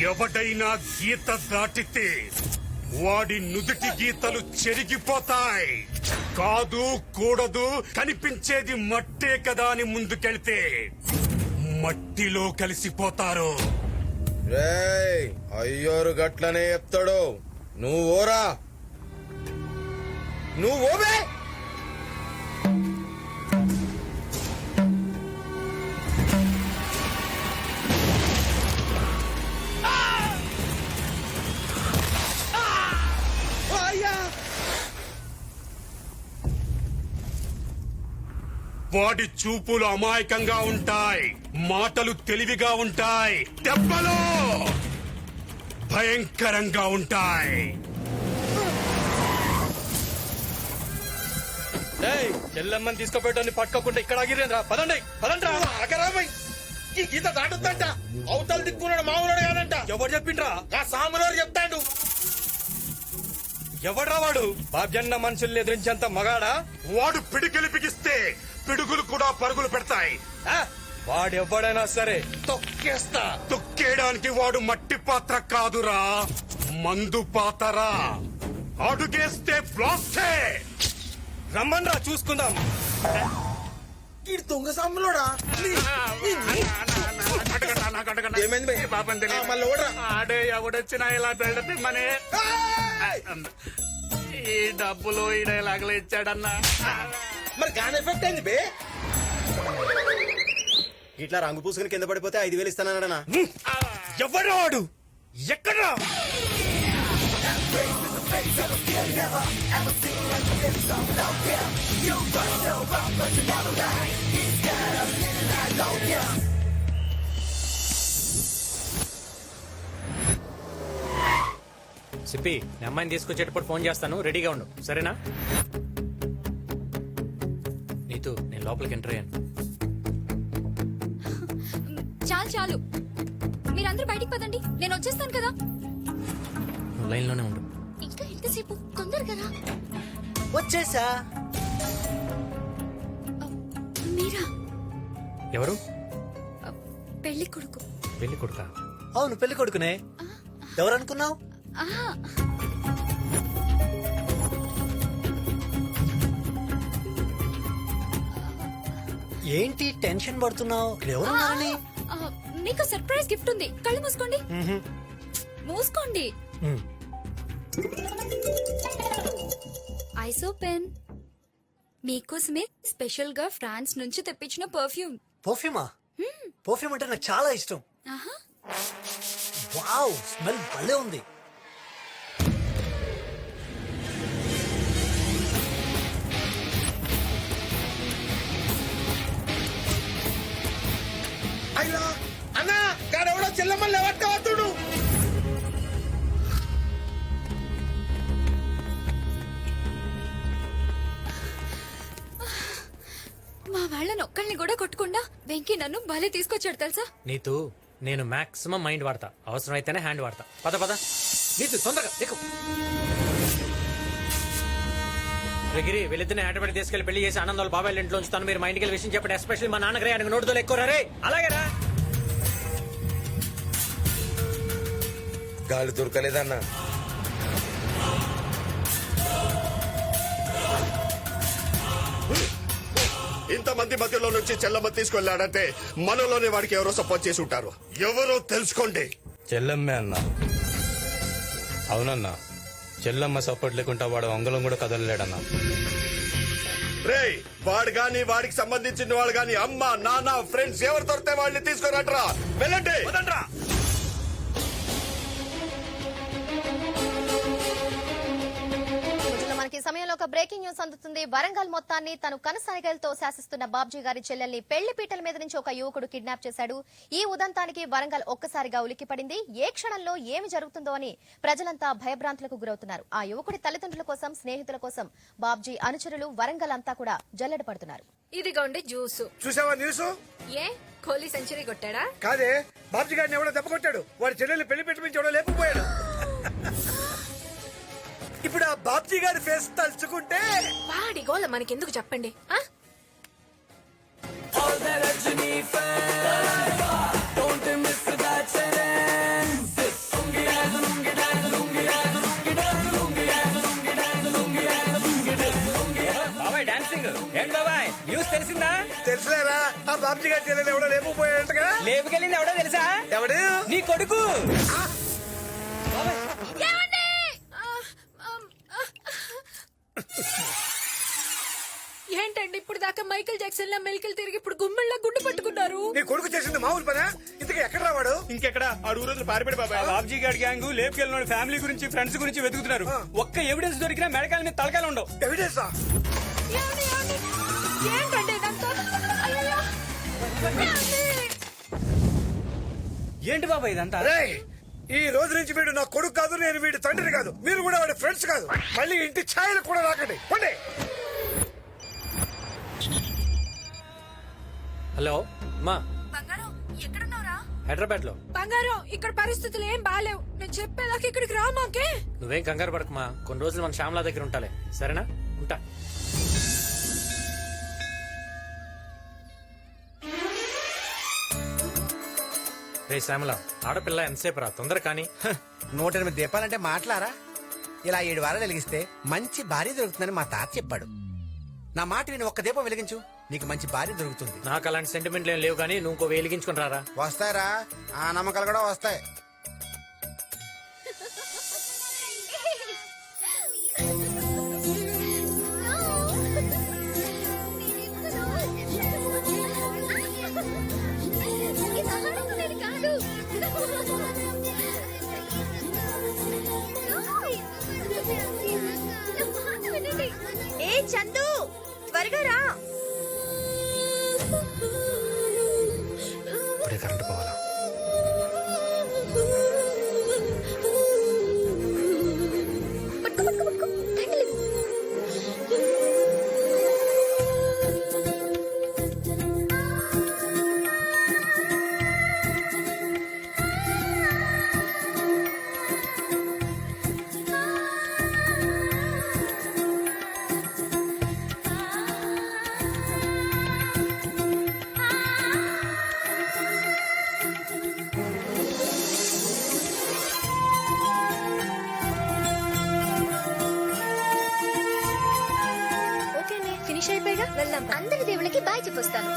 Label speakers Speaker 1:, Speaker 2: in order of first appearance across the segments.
Speaker 1: ఎవడైనా గీత దాటితే వాడి నుదుటి గీతలు చెరిగిపోతాయి. కాదు కూడదు కనిపించేది మట్టే కదా అని ముందుకెళ్తే మట్టిలో కలిసిపోతారు.
Speaker 2: రేయ్ అయ్యోరు గట్లనే చెప్తాడు. నువ్వు ఓరా, నువ్వు ఓవే.
Speaker 1: వాడి చూపులు అమాయకంగా ఉంటాయి, మాటలు తెలివిగా ఉంటాయి, దెబ్బలు భయంకరంగా ఉంటాయి.
Speaker 3: చెల్లెమ్మని తీసుకుపోయటాన్ని పట్టుకోకుండా ఇక్కడ ఆగిరేంద్రా. పదండి పదండ్రా.
Speaker 2: ఈ గీత దాటుద్దంట. అవతల దిక్కున్నాడు మామూలుడు కాదంట.
Speaker 3: ఎవరు చెప్పిండ్రా?
Speaker 2: ఆ సాములోడు చెప్తాడు.
Speaker 3: ఎవడ్రా వాడు? బాబ్జన్న మనుషుల్ని ఎదిరించేంత మగాడా?
Speaker 1: వాడు పిడికిలి బిగిస్తే పిడుగులు కూడా పరుగులు పెడతాయి.
Speaker 3: వాడెవ్వడైనా సరే తొక్కేస్తా.
Speaker 1: తొక్కేయడానికి వాడు మట్టి పాత్ర కాదురా, మందు పాతరా. అడుగేస్తే బ్లాస్టే.
Speaker 3: రమ్మన్రా చూసుకుందాం.
Speaker 2: ఈ దొంగ సాములోడా? ఏమైంది మళ్ళీ ఓడరా?
Speaker 1: ఆడే ఎవడొచ్చినా ఇలా పెడితే మనే ఈ డబ్బులు ఈ డైలాగులు ఇచ్చాడన్నా.
Speaker 2: మరి గాన్ ఎఫెక్ట్ అయింది బే. ఇట్లా రంగు పూసుకుని కింద పడిపోతే 5,000 ఇస్తానన్నా.
Speaker 3: ఎవడ్రా వాడు? ఎక్కడ్రా?
Speaker 4: సిప్పి, మీ అమ్మాయిని తీసుకొచ్చేటప్పుడు ఫోన్ చేస్తాను, రెడీగా ఉండు, సరేనా? నీతు, నేను లోపలికి ఎంటర్ అయ్యాను.
Speaker 5: చాలు చాలు, మీరందరూ బయటికి పదండి, నేను వచ్చేస్తాను కదా.
Speaker 4: నువ్వు లైన్లోనే ఉండు.
Speaker 5: ఇంకా ఎంతసేపు? తొందరగా రా.
Speaker 2: వచ్చేసా.
Speaker 5: మీరా?
Speaker 4: ఎవరు?
Speaker 5: పెళ్లి కొడుకు.
Speaker 4: పెళ్లి కొడుకా?
Speaker 6: అవును, పెళ్లి కొడుకునే. ఎవరనుకున్నావు? ఏంటి టెన్షన్ పడుతున్నావు? ఎవరున్నారని?
Speaker 5: మీకు సర్ప్రైజ్ గిఫ్ట్ ఉంది, కళ్ళు మూసుకోండి. మూసుకోండి. ఐసో పెన్ మీకోసమే స్పెషల్ గా ఫ్రాన్స్ నుంచి తెప్పించిన పర్ఫ్యూమ్.
Speaker 6: పర్ఫ్యూమా? పర్ఫ్యూమ్ అంటే నాకు చాలా ఇష్టం. వావ్, స్మెల్ భలే ఉంది.
Speaker 2: అయ్యా అన్నా, గాడెవడో చెల్లెమ్మని లేవట్టుడు.
Speaker 5: మా వాళ్ళని ఒక్కళ్ళని కూడా కొట్టకుండా వెంకీ నన్ను భలే తీసుకొచ్చాడు తెలుసా.
Speaker 4: నీతు, నేను మాక్సిమం మైండ్ వాడతా, అవసరం అయితేనే హ్యాండ్ వాడతా. పద పద. నీతు తొందరగా ఎక్కు. గిరి, వీళ్ళిద్దరిని ఆటపడి తీసుకెళ్లి పెళ్లి చేసి ఆనందాలు బాబాయ్ ఇంట్లో ఉంచుతాను. మీరు మా ఇంటికి వెళ్ళి విషయం చెప్పండి. ఎస్పెషల్లీ మా నాన్నగారే ఆయనకు నోటుతో ఎక్కువ రే. అలాగేరా?
Speaker 2: గాలి దొరకలేదన్నా.
Speaker 1: ఇంతమంది మధ్యలో నుంచి చెల్లమ్మ తీసుకెళ్లాడంటే మనలోనే వాడికి ఎవరో సపోర్ట్ చేసి ఉంటారు. ఎవరో తెలుసుకోండి.
Speaker 3: చెల్లమ్మే అన్నా. అవునన్నా, చెల్లమ్మ సపోర్ట్ లేకుండా వాడు అంగళం కూడా కదలలేడన్నా.
Speaker 1: రేయ్, వాడు గాని వాడికి సంబంధించిన వాళ్ళు గాని అమ్మ నాన్న ఫ్రెండ్స్ ఎవరు దొరికితే వాళ్ళని తీసుకురాట్రా. వెళ్ళండి.
Speaker 7: మనకి సమయంలో ఒక బ్రేకింగ్ న్యూస్ అందుతుంది. వరంగల్ మొత్తాన్ని తను కనసాగలతో శాసిస్తున్న బాబ్జీ గారి చెల్లెల్ని పెళ్లి పీటల మీద నుంచి ఒక యువకుడు కిడ్నాప్ చేశాడు. ఈ ఉదంతానికి వరంగల్ ఒక్కసారిగా ఉలిక్కిపడింది. ఏ క్షణంలో ఏమి జరుగుతుందో అని ప్రజలంతా భయభ్రాంతులకు గురవుతున్నారు. ఆ యువకుడి తల్లిదండ్రుల కోసం, స్నేహితుల కోసం బాబ్జీ అనుచరులు వరంగల్ అంతా కూడా జల్లెడ పడుతున్నారు.
Speaker 8: ఇదిగోండి జ్యూసు.
Speaker 2: చూసావా న్యూస్?
Speaker 8: ఏ కోహ్లీ సెంచరీ కొట్టాడా?
Speaker 2: కాదే, బాబ్జీ గారిని ఎవడో దెబ్బ కొట్టాడు. వాడి చెల్లెల్ని పెళ్లి పెట్టి ఎవడో లేకపోయాడు. ఇప్పుడు ఆ బాబ్జీ గారి ఫేస్ తలుచుకుంటే
Speaker 8: వాడి గోల మనకెందుకు చెప్పండి.
Speaker 4: బాబాయ్ డాన్సింగ్ ఏంటి బాబాయ్ న్యూస్ తెలిసిందా?
Speaker 2: తెలుసులేరా ఆ బాబ్జీ గారి చెల్లెలు ఎవడో లేకపోయాడంటగా.
Speaker 4: లేపుకెళ్ళింది ఎవడో తెలుసా?
Speaker 2: ఎవడు?
Speaker 4: నీ కొడుకు.
Speaker 8: ఏంటండి ఇప్పుడు దాకా మైకేల్ జాక్సన్ లా మెలికలు తిరిగి ఇప్పుడు గుమ్మెళ్ళ గుండు పట్టుకున్నారు.
Speaker 2: నీ కొడుకు చేసింది మామూలు పనా? ఇంతకీ ఎక్కడ రావాడు?
Speaker 3: ఇంకెక్కడ ఆడు రోజులు పారిపడి బాబాయ్ బాబ్జీ గారి గ్యాంగ్ లేపుకెళ్ళిన ఫ్యామిలీ గురించి ఫ్రెండ్స్ గురించి వెతుకుతున్నారు. ఒక్క ఎవిడెన్స్ దొరికినా మెడకాల మీద తలకాయలు ఉండవు.
Speaker 2: ఎవిడెన్సా?
Speaker 8: ఏమండి, ఏమండి? ఏంటండి ఇదంతా? అయ్యయ్యో.
Speaker 4: ఏంటి బాబాయ్ ఇదంతా?
Speaker 2: రేయ్, ఈ రోజు నుంచి వీడు నా కొడుకు కాదు, నేను వీడి తండ్రిని కాదు, మీరు కూడా వాడి ఫ్రెండ్స్ కాదు. మళ్ళీ ఇంటి ఛాయలు కూడా రాకండి. పండి.
Speaker 4: హలో మా
Speaker 8: బంగారం ఎక్కడున్నావురా?
Speaker 4: హైదరాబాద్ లో.
Speaker 8: బంగారం ఇక్కడ పరిస్థితులు ఏం బాలేవు. నేను చెప్పేదాకా ఇక్కడికి రా మాకే.
Speaker 4: నువ్వేం కంగారు పడకమా, కొన్ని రోజులు మన శ్యామలా దగ్గర ఉంటాలే, సరేనా? ఉంటా. రే శ్యామల, ఆడపిల్ల ఎంతసేపు రా, తొందర కానీ.
Speaker 9: 108 దీపాలంటే మాట్లారా? ఇలా 7 వారాలు వెలిగిస్తే మంచి భార్య దొరుకుతుందని మా తాత చెప్పాడు. నా మాట విని ఒక్క దీపం వెలిగించు, నీకు మంచి భార్య దొరుకుతుంది.
Speaker 4: నాకు అలాంటి సెంటిమెంట్లు ఏం లేవు, కానీ నువ్వు ఇంకో వెలిగించుకుని రారా.
Speaker 9: వస్తాయరా, ఆ నమ్మకాలు కూడా వస్తాయి.
Speaker 7: ఏ చందు, త్వరగా రా.
Speaker 4: ఇప్పుడే కరెంట్ పోవాలా?
Speaker 7: పట్టుకో, పట్టుకో, పట్టుకో. హ్యాండిల్ ఇవ్వు. ఓకేనే, ఫినిష్ అయిపోయాగా వెళ్దాం. అందరి దేవుళ్ళకి బాయ్ చెప్పొస్తాను.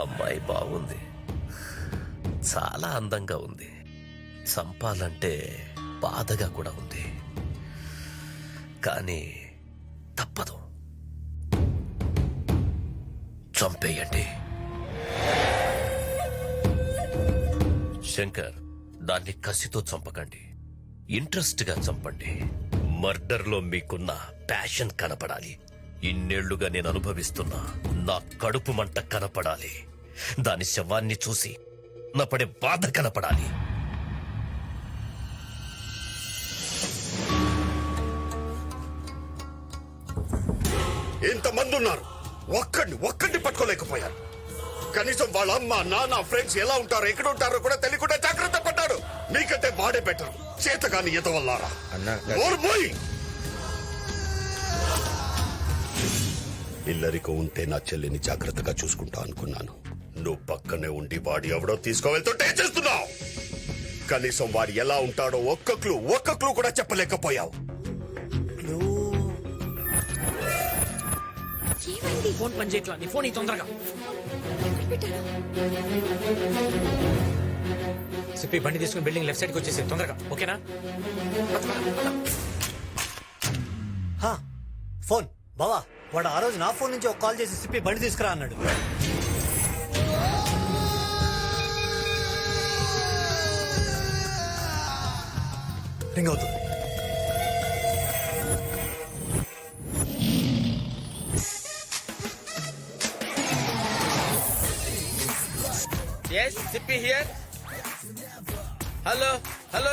Speaker 10: అమ్మాయి బాగుంది, చాలా అందంగా ఉంది. చంపాలంటే బాధగా కూడా ఉంది, కానీ తప్పదు. చంపేయండి. శంకర్, దాన్ని కసితో చంపకండి, ఇంట్రెస్ట్ గా చంపండి. మర్డర్ లో మీకున్న ప్యాషన్ కనపడాలి. ఇన్నేళ్లుగా నేను అనుభవిస్తున్నా నా కడుపు మంట కనపడాలి. దాని శవాన్ని చూసి నా పడే బాధ కనపడాలి.
Speaker 1: ఇంతమంది ఉన్నారు, ఒక్కడిని పట్టుకోలేకపోయారు. కనీసం వాళ్ళ అమ్మ నాన్న ఫ్రెండ్స్ ఎలా ఉంటారో ఎక్కడ ఉంటారో కూడా తెలియకుండా జాగ్రత్త పడ్డాడు. మీకంటే వాడే బెటర్. చేతగాని ఎదవల్లారా. ఓర్మోయ్! ఇల్లరికో ఉంటే నా చెల్లిని జాగ్రత్తగా చూసుకుంటా అనుకున్నాను. నువ్వు పక్కనే ఉండి వాడి ఎవడో తీసుకోవెళ్తుంటే ఏం చేస్తున్నావు? కనీసం వాడు ఎలా ఉంటాడో ఒక్క క్లూ కూడా చెప్పలేకపోయావు.
Speaker 4: ఫోన్ పని చేయట్లా, నీ ఫోన్ తొందరగా సిప్పి. బండి తీసుకుని బిల్డింగ్ లెఫ్ట్ సైడ్కి వచ్చేసి తొందరగా, ఓకేనా?
Speaker 6: హా, ఫోన్ బావా వాడు ఆ రోజు నా ఫోన్ నుంచి ఒక కాల్ చేసి సిప్పి బండి తీసుకురా అన్నాడు. రింగ్ అవుతుంది.
Speaker 9: సిప్పి హియర్. హలో హలో,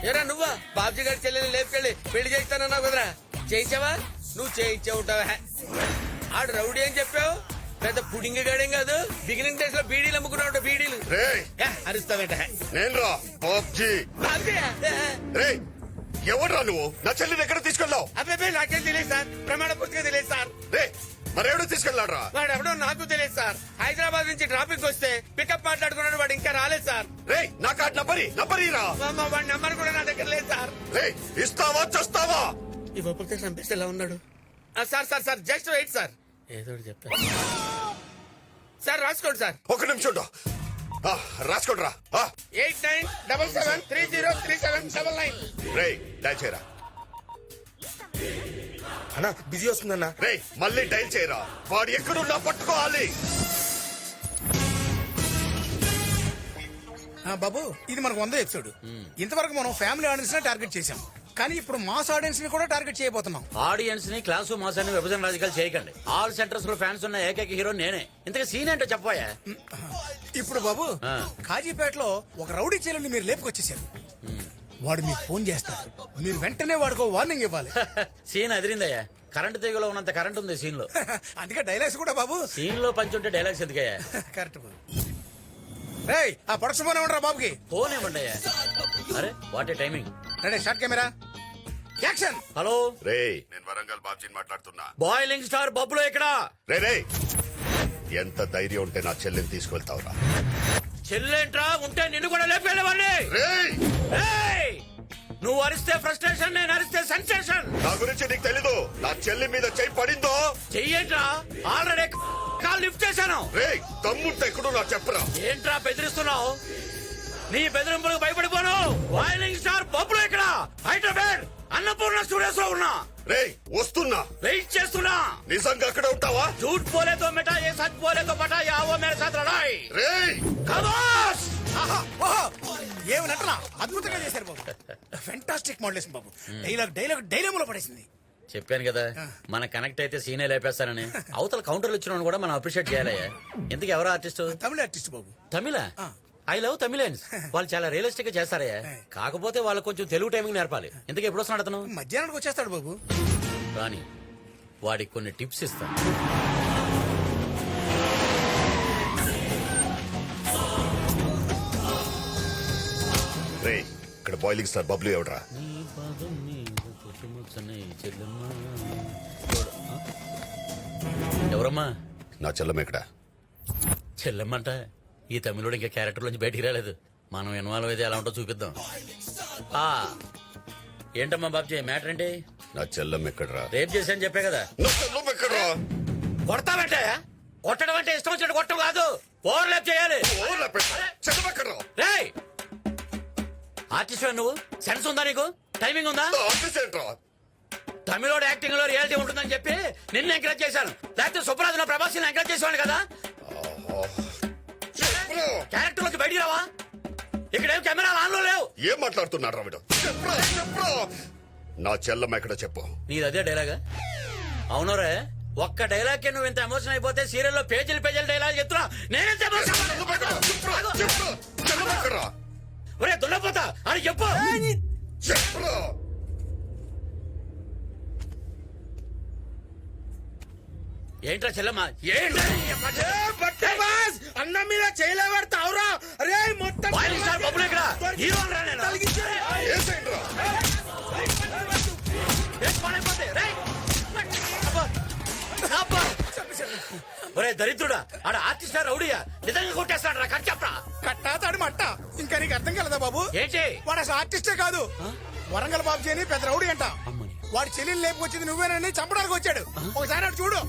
Speaker 9: ఏరా నువ్వా? బాబ్జీ గారి చెల్లెలు లేపుకెళ్ళి పెళ్లి చేస్తానన్నావు కదరా, చేయించావా? నువ్వు చేయించే ఉంటావా? ఆడు రౌడీ అని చెప్పావు, పెద్ద పుడింగ్ గాడేం కాదు. బిగినింగ్ డేస్ లో బీడీలు అమ్ముకున్నావు. బీడీలు
Speaker 1: రేయ్
Speaker 9: అరుస్తావేంట?
Speaker 1: నేను రా బాబ్జీ. రేయ్ ఎవడ్రా నువ్వు? నా చెల్లిని ఎక్కడ తీసుకెళ్ళావు?
Speaker 9: అబ్బాయి నాకేం తెలియదు సార్, ప్రమాణ పూర్తిగా తెలియదు సార్.
Speaker 1: రే మరెవడో తీసుకెళ్ళాడ్రా?
Speaker 9: వాడు ఎవడో నాకు తెలియదు సార్. హైదరాబాద్ నుంచి ట్రాఫిక్ వస్తే పికప్ మాట్లాడుకున్నాడు, వాడు ఇంకా రాలేదు సార్.
Speaker 1: రే నా కార్డు నంబరీరా.
Speaker 9: వాడి నంబర్ కూడా నా దగ్గర లేదు సార్.
Speaker 1: రే ఇస్తావా చస్తావా?
Speaker 9: ఇవ్వకపోతే చంపేస్తే ఎలా ఉన్నాడు? Sir sir sir just wait sir, ఏదో ఒకటి చెప్తా సార్. రాసుకోండి సార్.
Speaker 1: ఒక నిమిషం ఉండు. రాసుకోండి రా.
Speaker 9: 8977303779.
Speaker 1: రే డైల్ చేయరా.
Speaker 2: అన్నా బిజీ వస్తుందన్నా.
Speaker 1: రే మళ్ళీ డైల్ చేయరా. వాడు ఎక్కడున్నా పట్టుకోవాలి.
Speaker 2: బాబు ఇది మనకు 100 ఎపిసోడ్. ఇంతవరకు మనం ఫ్యామిలీ ఆడియన్స్ ని టార్గెట్ చేసాం, కానీ ఇప్పుడు మాస్ ఆడియన్స్ ని కూడా టార్గెట్ చేయబోతున్నాం.
Speaker 4: ఆడియన్స్ ని క్లాసు మాసాన్ని విభజన రాజకీయాలు చేయకండి. ఆల్ సెంటర్స్ లో ఫ్యాన్స్ ఉన్న ఏకైక హీరో నేనే. ఇంతగా సీన్ ఏంటో చెప్పాయా?
Speaker 2: ఇప్పుడు బాబు కాజీపేటలో ఒక రౌడీ చీలని మీరు లేపుకొచ్చేసారు. వాడు మీకు ఫోన్ చేస్తాడు, మీరు వెంటనే వాడికి వార్నింగ్ ఇవ్వాలి.
Speaker 4: సీన్ అదిరిందయ్యా. కరెంట్ తీగలో ఉన్నంత కరెంట్ ఉంది సీన్ లో.
Speaker 2: అందుకే డైలాగ్స్ కూడా బాబు
Speaker 4: సీన్ లో పంచి ఉంటే డైలాగ్స్ ఎందుకయ్యా?
Speaker 2: కరెక్ట్ బాబు. రేయ్ ఆ ప్రొడక్షన్ ఫోన్ ఏమంటారా బాబుకి?
Speaker 4: ఫోన్ ఇవ్వండి అయ్యా. అరే what a timing.
Speaker 2: Ready short camera action.
Speaker 4: Hello
Speaker 1: రే నేను వరంగల్ బాబ్జీని మాట్లాడుతున్నా.
Speaker 4: బాయిలింగ్ స్టార్ బబ్బులో ఇక్కడ.
Speaker 1: రే ఎంత ధైర్యం ఉంటే నా చెల్లిని తీసుకెళ్తావురా?
Speaker 4: చెల్లేంట్రా ఉంటే నిన్ను కూడా లేపేవాడిని.
Speaker 1: రేయ్
Speaker 4: నువ్వు అరిస్తే ఫ్రస్ట్రేషన్, నేను అరిస్తే సెన్సేషన్.
Speaker 1: నా గురించి నీకు తెలీదు. నా చెల్లి మీద చెయ్యి పడిందో
Speaker 4: చెయ్యేంట్రా? ఆల్రెడీ కాల్ లిఫ్ట్ చేశాను.
Speaker 1: రే తమ్ముంటే ఎక్కడో నాకు చెప్పరా.
Speaker 4: ఏంట్రా బెదిరిస్తున్నావు? నీ బెదిరింపులకు భయపడిపోను. బాయిలింగ్ స్టార్ బబ్బులో ఇక్కడ హైదరాబాద్ అన్నపూర్ణ స్టూడియోస్ లో ఉన్నా.
Speaker 1: రే వస్తున్నా,
Speaker 4: వెయిట్ చేస్తున్నా.
Speaker 1: నిజంగా అక్కడ ఉంటావా?
Speaker 4: झूठ बोले तो मिटा, ये सच बोले तो बटा, या वो मेरे साथ लड़ाई.
Speaker 1: రే
Speaker 4: खमोश.
Speaker 2: ఏమి నటన అద్భుతంగా చేశారు బాబు. ఫెంటాస్టిక్ మోడలేషన్ బాబు. డైలాగ్ డైలాగ్ డైలాగ్ లో పడేసింది.
Speaker 4: చెప్పాను కదా మన కనెక్ట్ అయితే సీనే లేపేస్తానని. అవతల కౌంటర్లు ఇచ్చిన కూడా మనం అప్రిషియేట్ చేయాలయ్యా. ఇంతకు ఎవరో ఆర్టిస్ట్?
Speaker 2: తమిళ ఆర్టిస్ట్ బాబు.
Speaker 4: తమిళ? I love Tamilians. వాళ్ళు చాలా రియలిస్టిక్ గా చేస్తారయ్యా. కాకపోతే వాళ్ళకి కొంచెం తెలుగు టైమింగ్ నేర్పాలి. ఇంతకు ఎప్పుడు వస్తున్నాడు అతను?
Speaker 2: మధ్యాహ్నానికి వచ్చేస్తాడు బాబు.
Speaker 4: రాని వాడికి కొన్ని టిప్స్ ఇస్తాను.
Speaker 1: రే ఇక్కడ బాయిలింగ్ స్టార్ బబ్లు ఎవడరా?
Speaker 4: ఎవరమ్మా?
Speaker 1: నా చెల్లం ఎక్కడ?
Speaker 4: చెల్లెమ్మంట. ఈ తమిళుడు ఇంకా క్యారెక్టర్ నుంచి బయటికి రాలేదు. మనం ఇన్వాల్వ్ అయితే ఎలా ఉంటో చూపిద్దాం. ఏంటమ్మా బాబ్జీ మ్యాటర్ ఏంటి?
Speaker 1: నా చెల్లం ఎక్కడరా?
Speaker 4: రేప్ చేశాను చెప్పే కదా.
Speaker 1: నా చెల్లం ఎక్కడరా?
Speaker 4: కొడతామంటే కొట్టడం అంటే ఇష్టం వచ్చినట్టు కొట్టడం కాదు, ఓవర్ ల్యాప్ చేయాలి.
Speaker 1: చెల్లం ఎక్కడరా?
Speaker 4: రేయ్ ఆర్టిస్ట్ నువ్వు, సెన్స్ ఉందా నీకు? టైమింగ్ ఉందా?
Speaker 1: ఆఫీస్ ఏంట్రా?
Speaker 4: తమిళోడు యాక్టింగ్ లో రియాలిటీ ఉంటుందని చెప్పి నిన్ను ఎంకరేజ్ చేశాను. లేకపోతే సుప్రాజ్ ప్రభాస్ ఎంకరేజ్ చేసేవాడు కదా. క్యారెక్టర్ లోకి బయటికి రావా? ఇక్కడేం కెమెరా ఆన్ లో లేవు.
Speaker 1: ఏం మాట్లాడుతున్నాడు రావిడు? నా చెల్లం ఎక్కడ చెప్పు.
Speaker 4: నీది అదే డైలాగా? అవునరే, ఒక్క డైలాగ్ కి నువ్వు ఇంత ఎమోషన్ అయిపోతే సీరియల్ లో పేజీలు పేజీలు డైలాగ్ చెప్తున్నా. నేనెంత ఒరే దున్నపోతా అని చెప్పు. ఏంట్రా చెల్లమ్మా?
Speaker 2: అన్నం మీద చేయలేబడతావురా? అరే మొత్తం
Speaker 4: బబ్బులు ఇక్కడ హీరో ఒరే దరిద్రుడా, ఆడ ఆర్టిస్ట్ రౌడీయా? నిజంగా కొట్టేస్తాడు రా. కట్ చెప్పరా.
Speaker 2: కట్టాతాడు మట్ట. ఇంకా నీకు అర్థం కలదా బాబు?
Speaker 4: ఏంటి?
Speaker 2: వాడు అసలు ఆర్టిస్టే కాదు, వరంగల్ బాబు అని పెద్ద రౌడీ అంట. వాడి చెల్లెలు లేపుకొచ్చింది నువ్వేనని చంపడానికి వచ్చాడు. ఒకసారి అటు చూడు.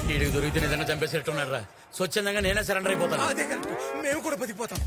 Speaker 4: వీడికి దొరికితే నిజంగా చంపేసేట్టున్నాడు రా. స్వచ్ఛందంగా నేనే సరెండర్ అయిపోతాను.
Speaker 2: అదే మేము కూడా బతికిపోతాం.